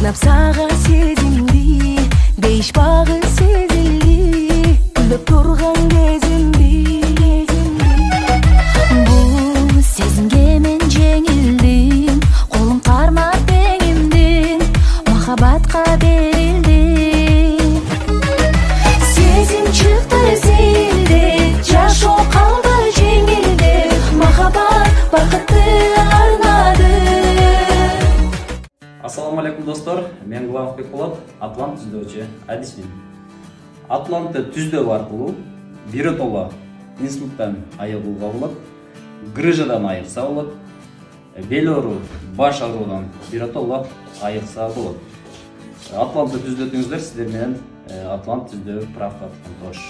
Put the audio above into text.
сынап сага сезимди, дейиш багы сезилди, күлөп турган кезимди. Бул сезимге мен жеңилдим, колум кармап теңимдин, махабатка берилдим. Сезим чыкты эсилде, жашоо калды жеңилде, махабат бакытты арнады. Ассаламу алейкум достор, мен Главов Бекболот, Атлант түздөчү адисмин. Атлантты түздөө аркылуу биротоло инсульттан айыгууга болот, грыжадан айыкса болот, бел оору, баш оорудан биротоло айыкса болот. Атлантты түздөтүңүздөр, сиздер менен Атлант түздөө правка тош.